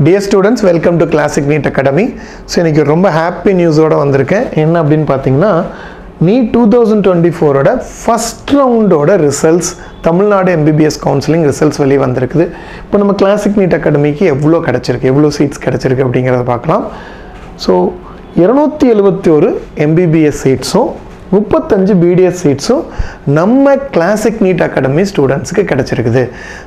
Dear students, welcome to Classic NEET Academy. So, இன்னைக்கு ரொம்ப happy news ஓட வந்திருக்கேன். என்ன அப்படினு பாத்தீங்கன்னா NEET 2024 ஓட first round ஓட results Tamil Nadu MBBS counseling results வெளிய வந்திருக்குது. இப்போ நம்ம Classic NEET Academyக்கு எவ்வளவு கிடைச்சிருக்கு, எவ்வளவு சீட்ஸ் கிடைச்சிருக்கு அப்படிங்கறத பார்க்கலாம். So 271 MBBS சீட்ஸும் 35 BDS சீட்ஸும் நம்ம Classic NEET Academy ஸ்டூடண்ட்ஸ்க்கு கிடைச்சிருக்குது.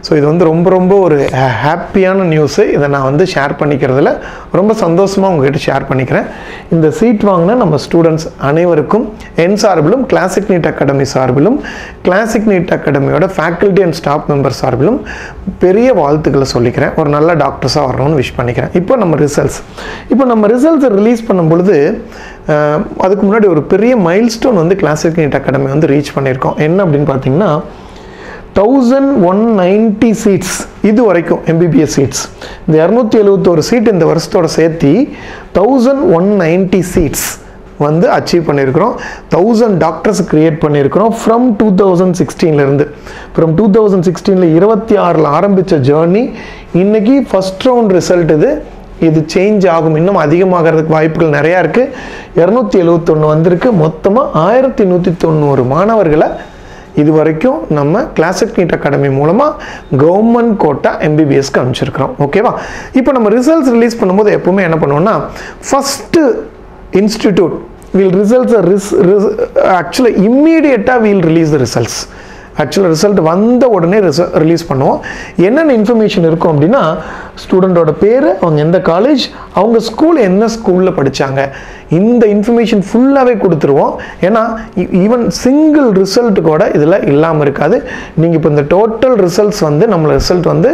ஸோ இது வந்து ரொம்ப ஒரு ஹாப்பியான நியூஸு. இதை நான் வந்து ஷேர் பண்ணிக்கிறதுல ரொம்ப சந்தோஷமாக உங்ககிட்ட ஷேர் பண்ணிக்கிறேன். இந்த சீட் வாங்கின நம்ம ஸ்டூடெண்ட்ஸ் அனைவருக்கும் என் சார்பிலும் Classic NEET Academy சார்பிலும் Classic NEET Academyயோட ஃபேக்கல்ட்டி அண்ட் ஸ்டாஃப் மெம்பர் சார்பிலும் பெரிய வாழ்த்துக்களை சொல்லிக்கிறேன். ஒரு நல்ல டாக்டர்ஸாக வரணும்னு விஷ் பண்ணிக்கிறேன். இப்போ நம்ம ரிசல்ட்ஸை ரிலீஸ் பண்ணும் பொழுது அதுக்கு முன்னாடி ஒரு பெரிய மைல்ஸ்டோன் வந்து Classic NEET Academy வந்து ரீச் பண்ணியிருக்கோம். என்ன அப்படின்னு பார்த்தீங்கன்னா 1190 சீட்ஸ் இது வரைக்கும் MBBS சீட்ஸ். இந்த 271 சீட் இந்த வருஷத்தோட சேர்த்து 1190 சீட்ஸ் வந்து அச்சீவ் பண்ணியிருக்கிறோம். 1000 டாக்டர்ஸ் கிரியேட் பண்ணியிருக்கிறோம் ஃப்ரம் 2016 ஃப்ரம் 2016 26 ஆரம்பித்த ஜேர்னி இன்னைக்கு ஃபர்ஸ்ட் ரவுண்ட் ரிசல்ட் இது சேஞ்ச் ஆகும், இன்னும் அதிகமாகிறதுக்கு வாய்ப்புகள் நிறையா இருக்குது. 271 வந்திருக்கு. மொத்தமாக 1190 மாணவர்களை இது வரைக்கும் நம்ம Classic NEET Academy மூலமாக கவர்மெண்ட் கோட்டா MBBSக்கு அனுப்பிச்சிருக்கிறோம். ஓகேவா? இப்போ நம்ம ரிசல்ட்ஸ் ரிலீஸ் பண்ணும்போது எப்பவுமே என்ன பண்ணுவோம்னா ஃபஸ்ட்டு இன்ஸ்டிடியூட் வில் ஆக்சுவலாக இம்மீடியட்டாக வில் ரிலீஸ் த ரிசல்ட்ஸ். ஆக்சுவலாக ரிசல்ட் வந்த உடனே ரிலீஸ் பண்ணுவோம். என்னென்ன இன்ஃபர்மேஷன் இருக்கும் அப்படின்னா ஸ்டூடெண்டோட பேர், அவங்க எந்த காலேஜ், அவங்க ஸ்கூல் என்ன ஸ்கூலில் படித்தாங்க, இந்த இன்ஃபர்மேஷன் ஃபுல்லாகவே கொடுத்துருவோம். ஏன்னா ஈவன் சிங்கிள் ரிசல்ட் கூட இதில் இல்லாமல் இருக்காது. நீங்கள் இப்போ இந்த டோட்டல் ரிசல்ட்ஸ் வந்து நம்மளோட ரிசல்ட் வந்து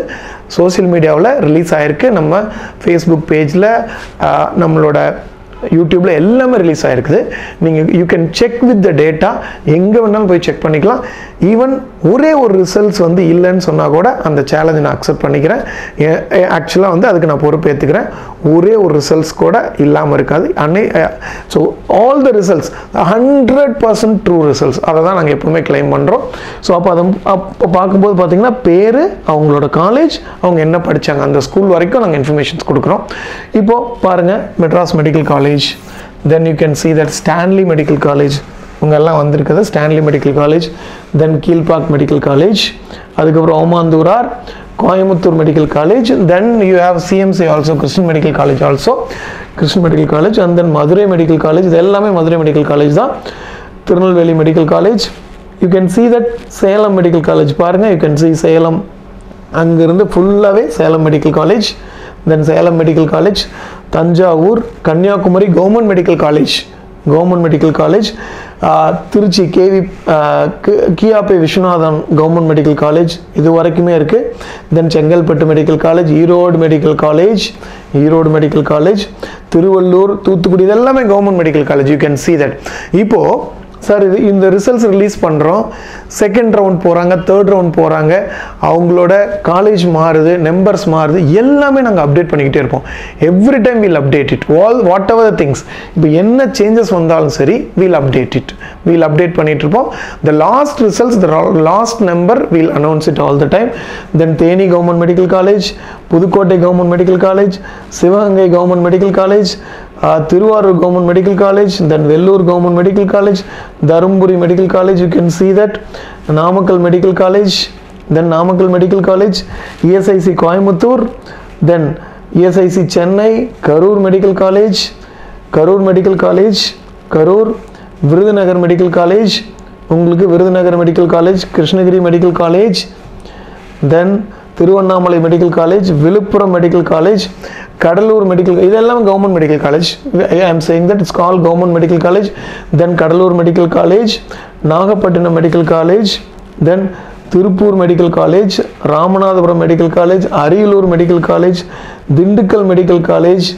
சோசியல் மீடியாவில் ரிலீஸ் ஆகிருக்கு. நம்ம ஃபேஸ்புக் பேஜில் நம்மளோட யூடியூப்பில் எல்லாமே ரிலீஸ் ஆகிருக்குது. நீங்கள் you can check with the data, எங்கே வேணாலும் போய் செக் பண்ணிக்கலாம். ஈவன் ஒரே ஒரு ரிசல்ட்ஸ் வந்து இல்லைன்னு சொன்னால் கூட அந்த சேலஞ்சை நான் அக்செப்ட் பண்ணிக்கிறேன். ஆக்சுவலாக வந்து அதுக்கு நான் பொறுப்பேற்றுக்கிறேன். ஒரே ஒரு ரிசல்ட்ஸ் கூட இல்லாமல் இருக்காது. So all the results 100% true results அதை தான் நாங்கள் எப்பவுமே கிளைம் பண்ணுறோம். ஸோ அப்போ பார்க்கும்போது பார்த்தீங்கன்னா பேர், அவங்களோட காலேஜ், அவங்க என்ன படித்தாங்க, அந்த ஸ்கூல் வரைக்கும் நாங்கள் இன்ஃபர்மேஷன்ஸ் கொடுக்குறோம். இப்போது பாருங்கள், Madras medical college, then you can see that Stanley Medical College உங்கெல்லாம் வந்திருக்குது. ஸ்டான்லி மெடிக்கல் காலேஜ், தென் கீழ்பாக் மெடிக்கல் காலேஜ், அதுக்கப்புறம் Omandurar, Coimbatore medical college, then you have CMC also, Krishnan medical college also, Krishnan medical college, and then Madurai medical college. இது எல்லாமே Madurai medical college தான். Tirunelveli medical college, you can see that Salem medical college பாருங்கள், you can see Salem, அங்கிருந்து ஃபுல்லாகவே Salem medical college, then Salem medical college, Thanjavur, Kanyakumari government medical college, Tiruchi கியாபே Viswanathan government medical college இது வரைக்குமே இருக்குது. Then Chengalpattu medical college, Erode medical college, Tiruvallur, Thoothukudi, இது எல்லாமே government medical college. You can see that. இப்போது சார் இந்த ரிசல்ட்ஸ் ரிலீஸ் பண்ணுறோம், செகண்ட் ரவுண்ட் போகிறாங்க, தேர்ட் ரவுண்ட் போகிறாங்க, அவங்களோட காலேஜ் மாறுது, நம்பர்ஸ் மாறுது, எல்லாமே நாங்கள் அப்டேட் பண்ணிக்கிட்டே இருப்போம். Every time will update it, whatever the things. இப்போ என்ன சேஞ்சஸ் வந்தாலும் சரி வில் அப்டேட் பண்ணிட்டு இருப்போம். The last results, the last number will announce it all the time. Then Theni government medical college, Pudukkottai government medical college, Sivaganga government medical college, Thiruvarur government medical college, then Vellore government medical college, Dharmapuri medical college, you can see that, Namakkal medical college, then Namakkal medical college, ESIC Coimbatore, then ESIC Chennai, Karur medical college, Karur, Virudhunagar medical college, உங்களுக்கு Virudhunagar medical college, Krishnagiri medical college, then Tiruvannamalai medical college, Villupuram medical college, Cuddalore medical, இதெல்லாம் government medical college. I am saying that it's all government medical college. Then Cuddalore medical college, Nagapattinam medical college, then Tiruppur medical college, Ramanathapuram medical college, Ariyalur medical college, Dindigul medical college,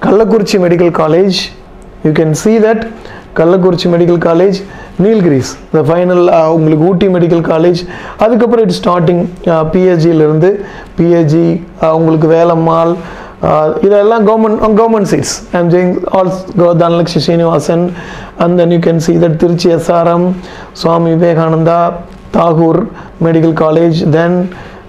Kallakurichi medical college. You can see that, Kallakurichi medical college, Nilgiris, the final உங்களுக்கு Ooty medical college. அதுக்கப்புறம் it's starting பிஹெச்சியிலிருந்து பிஹெச்சி, உங்களுக்கு வேலம்மாள், இதெல்லாம் government seats. I am saying all Dhanalakshmi Srinivasan, and then you can see that Trichy SRM, Swami Vivekananda, Tagore medical college, then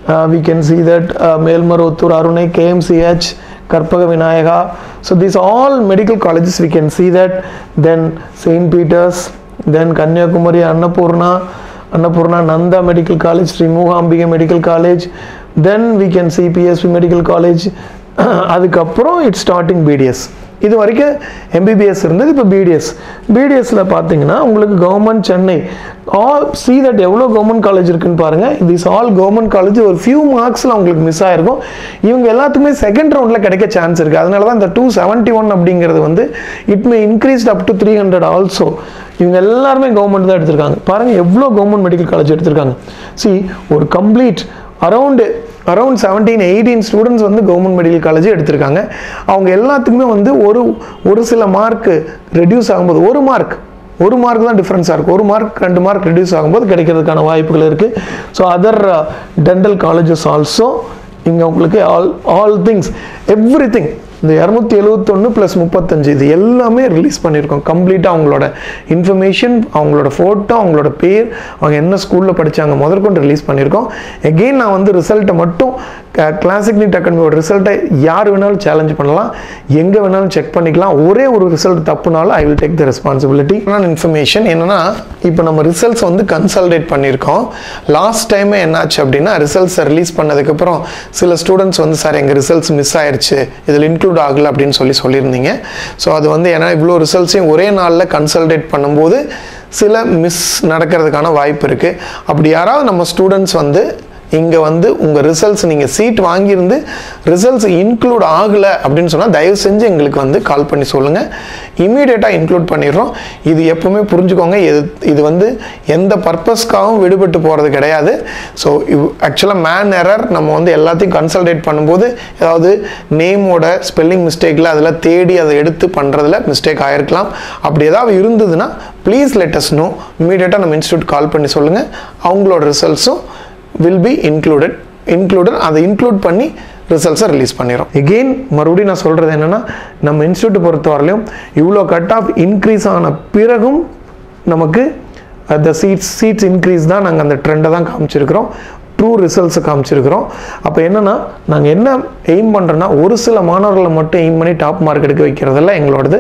we can see that Melmarottur Arunai, KMCH, Karpaga Vinayaka. So these all medical colleges we can see that. Then St. Peter's, then Kanyakumari Annapurna Nanda Medical College, Sri Mookambika Medical College, then we can see PSP Medical College. அதுக்கப்புறம் it's starting BDS. இது வரைக்கும் MBBS இருந்தது. இப்போ பிடிஎஸ்ல பார்த்தீங்கன்னா உங்களுக்கு government Chennai see that எவ்வளோ government college இருக்குன்னு பாருங்க. திஸ் ஆல் கவர்மெண்ட் காலேஜ் ஒரு ஃபியூ மார்க்ஸில் உங்களுக்கு மிஸ் ஆயிருக்கும். இவங்க எல்லாத்துக்குமே செகண்ட் ரவுண்டில் கிடைக்க சான்ஸ் இருக்குது. அதனால தான் இந்த 271 அப்படிங்கிறது வந்து it may increased up to 300 also. இவங்க எல்லாருமே கவர்மெண்ட் தான் எடுத்திருக்காங்க. பாருங்கள் எவ்வளோ கவர்மெண்ட் மெடிக்கல் காலேஜ் எடுத்திருக்காங்க. ஒரு கம்ப்ளீட் அரௌண்ட் 17-18 ஸ்டூடெண்ட்ஸ் வந்து கவர்மெண்ட் மெடிக்கல் காலேஜ் எடுத்திருக்காங்க. அவங்க எல்லாத்துக்குமே வந்து ஒரு சில மார்க் ரெடியூஸ் ஆகும்போது ஒரு மார்க் தான் டிஃப்ரென்ஸாக இருக்குது. 1 மார்க் 2 மார்க் ரெடியூஸ் ஆகும்போது கிடைக்கிறதுக்கான வாய்ப்புகள் இருக்குது. So other dental colleges also இங்கே உங்களுக்கு ஆல் திங்ஸ் எவ்ரி திங் இந்த 271 + 35 இது எல்லாமே ரிலீஸ் பண்ணியிருக்கோம். கம்ப்ளீட்டாக அவங்களோட இன்ஃபர்மேஷன், அவங்களோட ஃபோட்டோ, அவங்களோட பேர், அவங்க என்ன ஸ்கூலில் படித்தாங்க முதற்கொண்டு ரிலீஸ் பண்ணியிருக்கோம். எகெயின் நான் வந்து ரிசல்ட்டை மட்டும் கிளாசிக் நீட் அகாடமியோட ரிசல்ட்டை யார் வேணாலும் சேலஞ்ச் பண்ணலாம், எங்கே வேணாலும் செக் பண்ணிக்கலாம். ஒரே ஒரு ரிசல்ட் தப்புனாலும் I will take the responsibility. Information என்னன்னா, இப்போ நம்ம ரிசல்ட்ஸ் வந்து கன்சல்டேட் பண்ணியிருக்கோம். லாஸ்ட் டைமே என்னாச்சு அப்படின்னா ரிசல்ட்ஸை ரிலீஸ் பண்ணதுக்கப்புறம் சில ஸ்டூடெண்ட்ஸ் வந்து சார் எங்கள் ரிசல்ட்ஸ் மிஸ் ஆயிடுச்சு, இதில் இன்க்ளூட் ஆகலை அப்படின்னு சொல்லியிருந்தீங்க. ஸோ அது வந்து ஏன்னா இவ்வளோ ரிசல்ட்ஸையும் ஒரே நாளில் கன்சல்டேட் பண்ணும்போது சில மிஸ் நடக்கிறதுக்கான வாய்ப்பு இருக்குது. அப்படி யாராவது நம்ம ஸ்டூடெண்ட்ஸ் வந்து இங்கே வந்து உங்கள் ரிசல்ட்ஸ் நீங்கள் சீட் வாங்கியிருந்து ரிசல்ட்ஸ் இன்க்ளூட் ஆகலை அப்படின்னு சொன்னால் தயவு செஞ்சு எங்களுக்கு வந்து கால் பண்ணி சொல்லுங்கள். இமீடியட்டாக இன்க்ளூட் பண்ணிடுறோம். இது எப்பவுமே புரிஞ்சுக்கோங்க, இது வந்து எந்த பர்பஸ்க்காகவும் விடுபட்டு போகிறது கிடையாது. ஸோ ஆக்சுவலாக மேன் எரர் நம்ம வந்து எல்லாத்தையும் கன்சல்டேட் பண்ணும்போது ஏதாவது நேமோட ஸ்பெல்லிங் மிஸ்டேக்கில் அதில் தேடி அதை எடுத்து பண்ணுறதுல மிஸ்டேக் ஆகிருக்கலாம். அப்படி ஏதாவது இருந்ததுன்னா ப்ளீஸ் லெட் அஸ் நோ. இமீடியட்டாக நம்ம இன்ஸ்டியூட் கால் பண்ணி சொல்லுங்கள். அவங்களோட ரிசல்ட்ஸும் will be included அதை இன்க்ளூட் பண்ணி ரிசல்ட்ஸை ரிலீஸ் பண்ணிடும். எகெயின் மறுபடியும் நான் சொல்கிறது என்னென்னா, நம்ம இன்ஸ்டியூட் பொறுத்தவரையிலும் இவ்வளோ கட் ஆஃப் இன்க்ரீஸ் ஆன பிறகும் நமக்கு அந்த சீட்ஸ் இன்க்ரீஸ் தான் நாங்கள் அந்த ட்ரெண்டை தான் காமிச்சிருக்கிறோம், ட்ரூ ரிசல்ட்ஸை காமிச்சிருக்கிறோம். அப்போ என்னென்னா நாங்கள் என்ன எய்ம் பண்ணுறோன்னா, ஒரு சில மாணவர்களை மட்டும் எய்ம் பண்ணி டாப் மார்க் எடுக்க வைக்கிறதில்ல எங்களோடது.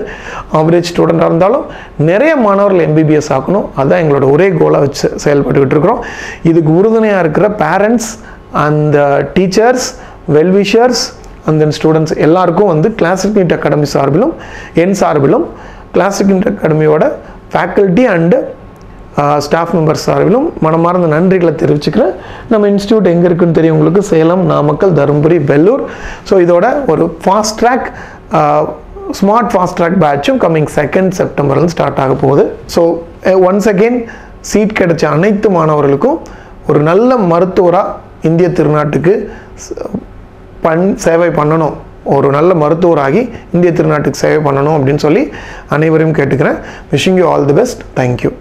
ஆவரேஜ் ஸ்டூடெண்ட்டாக இருந்தாலும் நிறைய மாணவர்கள் MBBS ஆக்கணும், அதுதான் எங்களோட ஒரே கோலாக வச்சு செயல்பட்டுக்கிட்டு இருக்கிறோம். இதுக்கு உறுதுணையாக இருக்கிற பேரண்ட்ஸ் அந்த teachers, wellwishers and then students எல்லாருக்கும் வந்து கிளாசிக் நீட் அகாடமி சார்பிலும் என் சார்பிலும் கிளாசிக் நீட் அகாடமியோட ஃபேக்கல்ட்டி அண்டு ஸ்டாஃப் மெம்பர்ஸ் சார்பிலும் மனமார்ந்த நன்றிகளை தெரிவிச்சுக்கிறேன். நம்ம இன்ஸ்டியூட் எங்கே இருக்குன்னு தெரியும் உங்களுக்கு, சேலம், நாமக்கல், தருமபுரி, வெள்ளூர். ஸோ இதோட ஒரு fast track smart fast track பேட்சும் கம்மிங் 2 செப்டம்பர்லேருந்து ஸ்டார்ட் ஆக போகுது. ஸோ ஒன்ஸ் அகெயின் சீட் கிடைச்ச அனைத்து மாணவர்களுக்கும் ஒரு நல்ல மருத்துவராக இந்திய திருநாட்டுக்கு சேவை பண்ணணும், ஒரு நல்ல மருத்துவராகி இந்திய திருநாட்டுக்கு சேவை பண்ணணும் அப்படின்னு சொல்லி அனைவரையும் கேட்டுக்கிறேன். Wishing you all the best. Thank you.